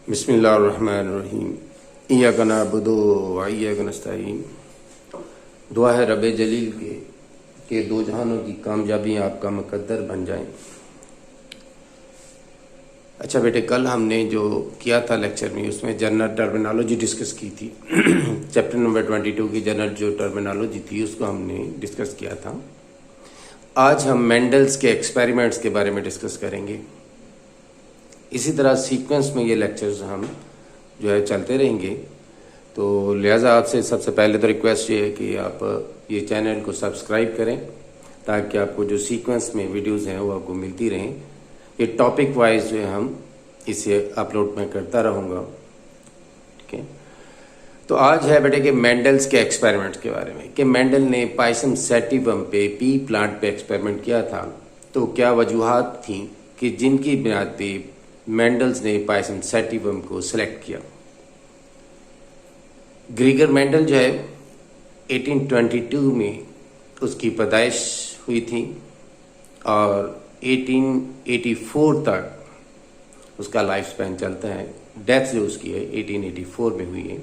बिस्मिल्लाहिर्रहमानिर्रहीम। इय्याका नअबुदु व इय्याका नस्तईन। दुआ है रब जलील के दो जहानों की कामयाबी आपका मुकद्दर बन जाए। अच्छा बेटे, कल हमने जो किया था लेक्चर में, उसमें जनरल टर्मिनोलॉजी डिस्कस की थी। चैप्टर नंबर 22 की जनरल जो टर्मिनोलॉजी थी उसको हमने डिस्कस किया था। आज हम मेंडल्स के एक्सपेरिमेंट्स के बारे में डिस्कस करेंगे। इसी तरह सीक्वेंस में ये लेक्चर्स हम जो है चलते रहेंगे। तो लिहाजा आपसे सबसे पहले तो रिक्वेस्ट ये है कि आप ये चैनल को सब्सक्राइब करें ताकि आपको जो सीक्वेंस में वीडियोस हैं वो आपको मिलती रहें। ये टॉपिक वाइज जो है हम इसे अपलोड में करता रहूँगा। ठीक है, तो आज है बेटे कि मेंडल्स के एक्सपेरिमेंट्स के बारे में, कि मेंडल ने पाइसम सैटिवम पे पी प्लांट पे एक्सपेरिमेंट किया था। तो क्या वजूहात थी कि जिनकी बुनियाद पे मेंडल्स ने पाइसम सैटिवम को सिलेक्ट किया। ग्रीगर मेंडल जो है 1822 में उसकी पैदाइश हुई थी और 1884 तक उसका लाइफ स्पैन चलता है। डेथ जो उसकी है 1884 में हुई है।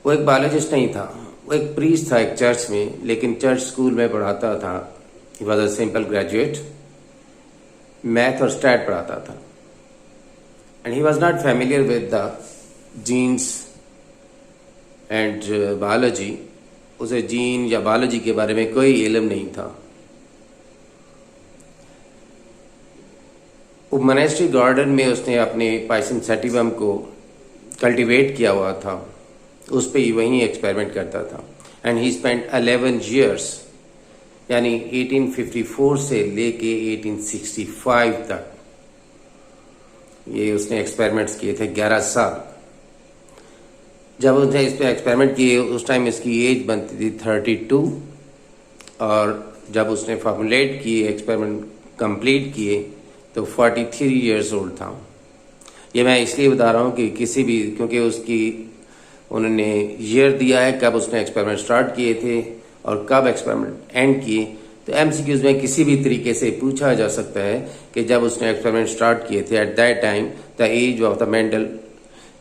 वो एक बायोलॉजिस्ट नहीं था, वो एक प्रीस्ट था एक चर्च में, लेकिन चर्च स्कूल में पढ़ाता था। He was a simple graduate, math और स्टैट पढ़ाता था। And he was not familiar with the genes and biology. उसे जीन या बायोलॉजी के बारे में कोई इल्म नहीं था। वो मोनेस्ट्री गार्डन में उसने अपने पाइसम सैटिवम को कल्टीवेट किया हुआ था, उस पर ही वहीं एक्सपेरिमेंट करता था। एंड ही स्पेंड 11 years, यानी 1854 से लेके 1865 तक ये उसने एक्सपेरिमेंट्स किए थे। 11 साल। जब उसने इस पर एक्सपेरिमेंट किए उस टाइम इसकी एज बनती थी 32, और जब उसने फॉर्मुलेट किए, एक्सपेरिमेंट कंप्लीट किए, तो 43 years ओल्ड था। ये मैं इसलिए बता रहा हूँ कि किसी भी, क्योंकि उसकी उन्होंने ईयर दिया है कब उसने एक्सपेरिमेंट स्टार्ट किए थे और कब एक्सपेरिमेंट एंड किए। तो एमसीक्यूज में किसी भी तरीके से पूछा जा सकता है कि जब उसने एक्सपेरिमेंट स्टार्ट किए थे, at that time the age of the Mendel,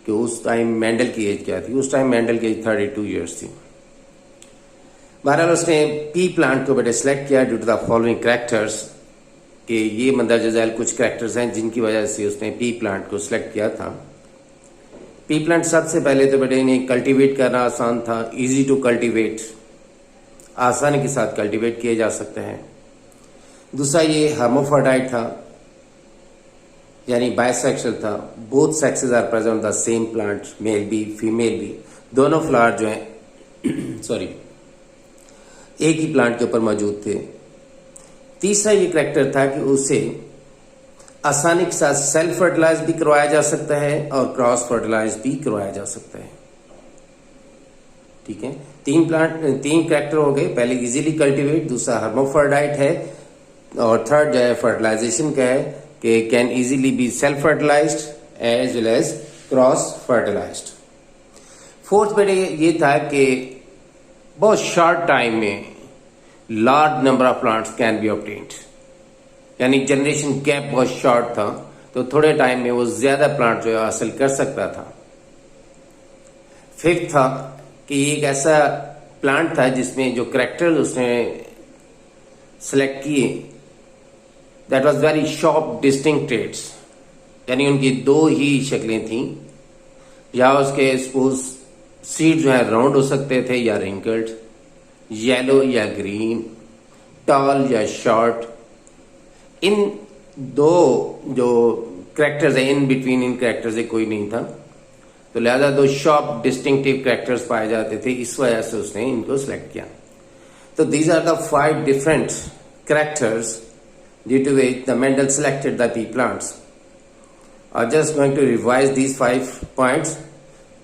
कि उस टाइम मेंडल की एज क्या थी। उस टाइम मेंडल की एज 32 years थी। बहरहाल उसने पी प्लांट को बेटे सेलेक्ट किया due to the following characters, कि ये मंदरजा झैल कुछ कैरेक्टर्स हैं जिनकी वजह से उसने पी प्लांट को सिलेक्ट किया था। पी प्लांट सबसे पहले तो बेटे इन्हें कल्टीवेट करना आसान था, इजी टू कल्टीवेट, आसानी के साथ कल्टीवेट किए जा सकते हैं। दूसरा ये हर्माफ्रोडाइट था, यानी बाइसेक्सुअल था। Both sexes are present on the same plant, male भी फीमेल भी, दोनों फ्लावर जो हैं सॉरी एक ही प्लांट के ऊपर मौजूद थे। तीसरा ये करैक्टर था कि उसे आसानी के साथ सेल्फ फर्टिलाइज भी करवाया जा सकता है और क्रॉस फर्टिलाइज भी करवाया जा सकता है। ठीक है, तीन कैरेक्टर हो गए। पहले इजीली कल्टीवेट, दूसरा हर्माफ्रोडाइट है, और थर्ड जो है फर्टिलाइजेशन का है कि can easily be self fertilised as well as cross fertilised. Fourth बेटे ये था कि बहुत शॉर्ट टाइम में large number of plants can be obtained, यानी जनरेशन गैप बहुत शॉर्ट था, तो थोड़े टाइम में वो ज्यादा प्लांट जो है हासिल कर सकता था। फिफ्थ था कि एक ऐसा प्लांट था जिसमें जो कैरेक्टर उसने सेलेक्ट किए, that was very sharp distinct traits, यानी उनकी दो ही शक्लें थी। या उसके सपोज सीड जो है राउंड हो सकते थे या रिंकल्ड, येलो या ग्रीन, टॉल या शॉर्ट। इन दो जो कैरेक्टर्स है, इन बिटवीन इन कैरेक्टर्स से कोई नहीं था, तो लिहाजा दो शॉर्प डिस्टिंक्टिव कैरेक्टर्स पाए जाते थे, इस वजह से उसने इनको सिलेक्ट किया। तो these are the 5 different characters due to which the Mendel selected the pea plants. I am just going to revise these 5 points.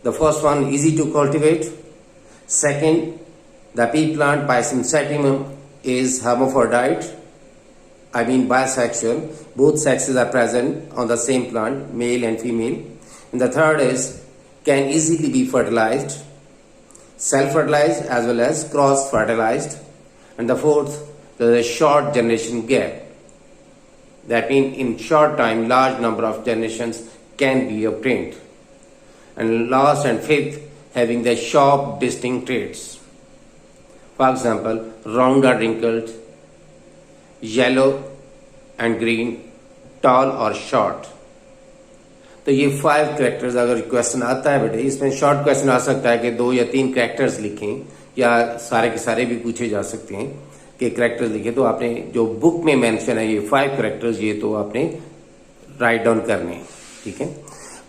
The first one, easy to cultivate. Second, the pea plant Pisum sativum is hermaphrodite, I mean bisexual. Both sexes are present on the same plant, male and female. And the third is can easily be fertilized, self-fertilized as well as cross-fertilized. And the fourth, there is a short generation gap. That means in short time, large number of generations can be obtained. And last and fifth, having the sharp distinct traits. For example, round or wrinkled, yellow and green, tall or short. तो ये 5 characters अगर question आता है बेटे, इसमें short question आ सकता है कि 2 या 3 कैरेक्टर्स लिखें, या सारे के सारे भी पूछे जा सकते हैं कि कैरेक्टर्स लिखे। तो आपने जो बुक में मेंशन है ये 5 कैरेक्टर्स, ये तो आपने राइट डाउन करने हैं, ठीक है।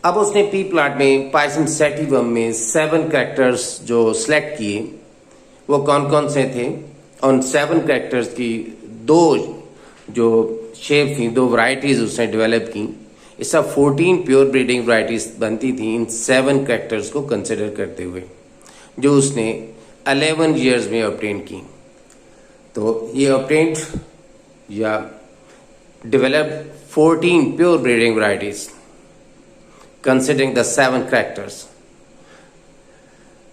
अब उसने पी प्लॉट में पाइथन सेटिवम में 7 कैरेक्टर्स जो सिलेक्ट किए, वो कौन कौन से थे? उन 7 कैरेक्टर्स की 2 जो शेप थी, 2 वैरायटीज उसने डेवलप की। इस सब 14 प्योर ब्रीडिंग वैरायटीज बनती थी इन 7 कैरेक्टर्स को कंसिडर करते हुए, जो उसने 11 ईयर्स में ऑब्टेन की। तो ये ऑब्टेन्ड या developed 14 pure breeding varieties considering the 7 characters.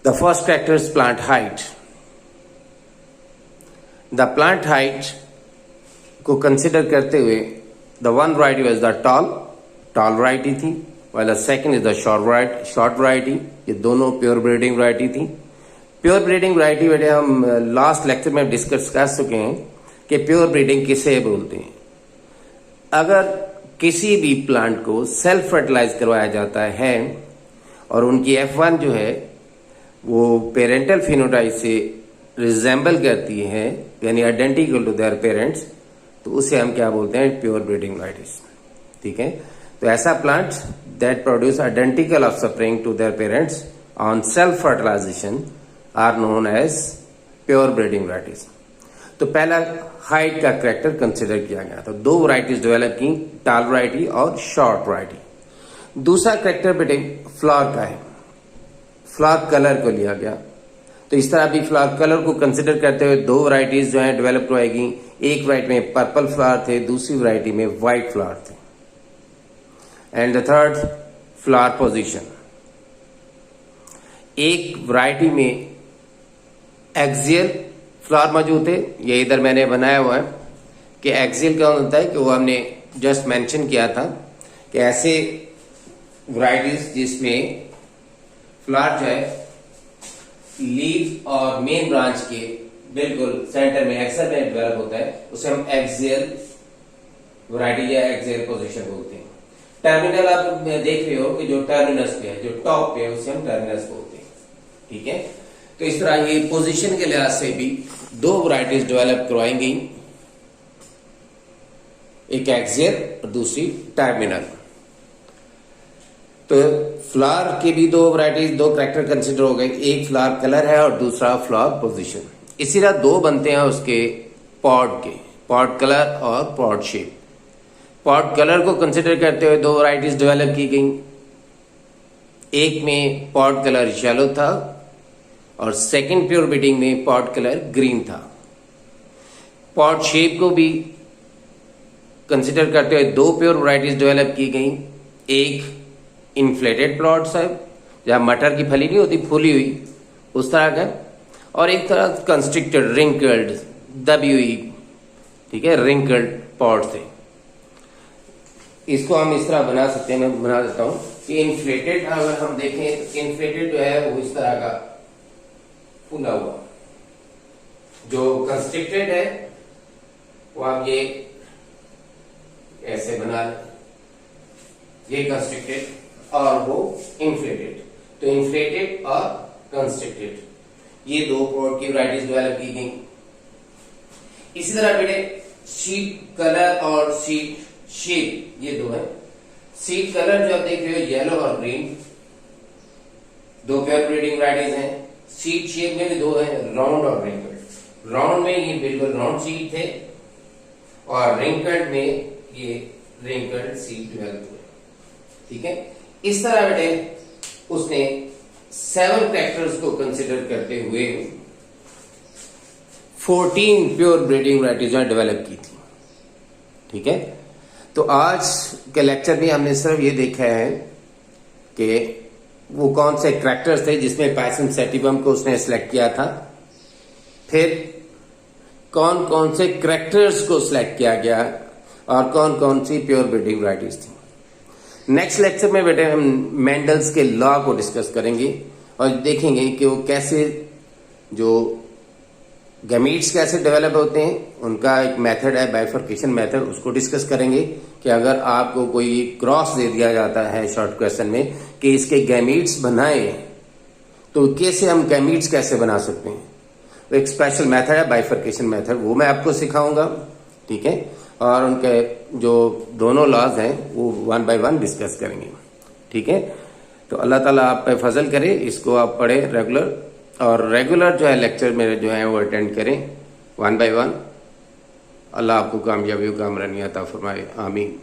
The first character is plant height. The plant height को consider करते हुए the one variety was the tall variety थी, while the second is the short variety. ये दोनों pure breeding variety थी। Pure breeding variety बेटे हम last lecture में डिस्कस कर चुके हैं कि प्योर ब्रीडिंग किसे बोलते हैं। अगर किसी भी प्लांट को सेल्फ फर्टिलाइज करवाया जाता है और उनकी F1 जो है वो पेरेंटल फिनोटाइप से रिजेंबल करती है, यानी आइडेंटिकल टू देयर पेरेंट्स, तो उसे हम क्या बोलते हैं? प्योर ब्रीडिंग वैरायटीज, ठीक है। तो ऐसा plant that produce identical offspring to their parents on self fertilisation are known as pure breeding varieties. तो पहला हाइट का कैरेक्टर कंसिडर किया गया। तो 2 वैरायटीज डेवलप की, टॉल वैरायटी और शॉर्ट वैरायटी। दूसरा कैरेक्टर बेटे फ्लावर का है, फ्लावर कलर को लिया गया। तो इस तरह भी फ्लावर कलर को कंसिडर करते हुए 2 वैरायटीज जो है डेवलप करवाएगी। एक वैरायटी में पर्पल फ्लावर थे, दूसरी वैरायटी में व्हाइट फ्लावर थे। And the third, flower position. एक वैरायटी में एक्सियल फ्लावर मौजूद थे। ये इधर मैंने बनाया हुआ है कि एक्सियल क्या होता है, कि वो हमने जस्ट मेंशन किया था कि ऐसे वैरायटीज जिसमें फ्लावर जो है लीफ और मेन ब्रांच के बिल्कुल सेंटर में एक्सल में डेवलप होता है, उसे हम एक्सियल वैरायटी या एक्सियल पोजीशन बोलते हैं। टर्मिनल आप देख रहे हो कि जो टर्मिनस पे है, जो टॉप पे है, उसे हम टर्मिनस बोलते हैं, ठीक है। तो इस तरह ये पोजीशन के लिहाज से भी 2 वैरायटीज डेवलप करवाई गई, एक एक्सियल और दूसरी टर्मिनल। तो फ्लावर के भी 2 वैरायटीज, 2 कैरेक्टर कंसिडर हो गए। एक फ्लावर कलर है और दूसरा फ्लावर पोजीशन। इसी तरह 2 बनते हैं उसके पॉड के, पॉड कलर और पॉड शेप। पॉड कलर को कंसिडर करते हुए 2 वैरायटीज डेवलप की गई। एक में पॉड कलर येलो था और सेकंड प्योर ब्रीडिंग में पॉड कलर ग्रीन था। पॉड शेप को भी कंसिडर करते हुए 2 प्योर वैरायटीज डेवलप की गई। एक इन्फ्लेटेड प्लॉट्स है, जहां मटर की फली नहीं होती, फूली हुई, उस तरह का, और एक तरह कंस्ट्रिक्टेड रिंकल्ड, दबी हुई, ठीक है, रिंकल्ड पॉड थे। इसको हम इस तरह बना सकते हैं, मैं बना देता हूं कि इन्फ्लेटेड अगर हम देखें तो इन्फ्लेटेड जो है वो इस तरह का फूला हुआ, जो कंस्ट्रिक्टेड है वो आप ये ऐसे बना, ये कंस्ट्रिक्टेड और वो इन्फ्लेटेड। तो इन्फ्लेटेड और कंस्ट्रिक्टेड, ये 2 पॉड की वैरायटीज डेवलप की गई। इसी तरह बेटे सीड कलर और सीड शेप, ये 2 है। सीड कलर जो आप देख रहे हो येलो और ग्रीन, 2 प्योर ब्रीडिंग वैरायटीज हैं। सीड शेप में भी 2 है, राउंड और रिंकल्ड। राउंड में ये बिल्कुल राउंड सीड थे और रिंकल्ड में ये रिंकल्ड सीड डेवलप हुए, ठीक है। इस तरह बेटे उसने 7 कैरेक्टर्स को कंसिडर करते हुए 14 प्योर ब्रीडिंग वैरायटीज डेवलप की थी, ठीक है। तो आज के लेक्चर में हमने सिर्फ ये देखा है कि वो कौन से कैरेक्टर्स थे जिसमें पाइथन सेटिवम को उसने सिलेक्ट किया था, फिर कौन कौन से कैरेक्टर्स को सिलेक्ट किया गया और कौन कौन सी प्योर ब्रीडिंग वैरायटीज थी। नेक्स्ट लेक्चर में बेटे हम मेंडल्स के लॉ को डिस्कस करेंगे और देखेंगे कि वो कैसे जो गैमीट्स कैसे डेवलप होते हैं, उनका एक मेथड है बाइफर्केशन मेथड, उसको डिस्कस करेंगे कि अगर आपको कोई क्रॉस दे दिया जाता है शॉर्ट क्वेश्चन में कि इसके गैमीट्स बनाए तो कैसे हम गैमीट्स कैसे बना सकते हैं, तो एक स्पेशल मेथड है बाइफर्केशन मेथड, वो मैं आपको सिखाऊंगा। ठीक है, और उनके जो दोनों लॉज हैं वो 1 बाय 1 डिस्कस करेंगे। ठीक है, तो अल्लाह ताला आप पे फजल करे, इसको आप पढ़े रेगुलर, और रेगुलर जो है लेक्चर मेरे जो है वो अटेंड करें 1 बाय 1। अल्लाह आपको कामयाबी और कामरानी अता फरमाए, आमीन।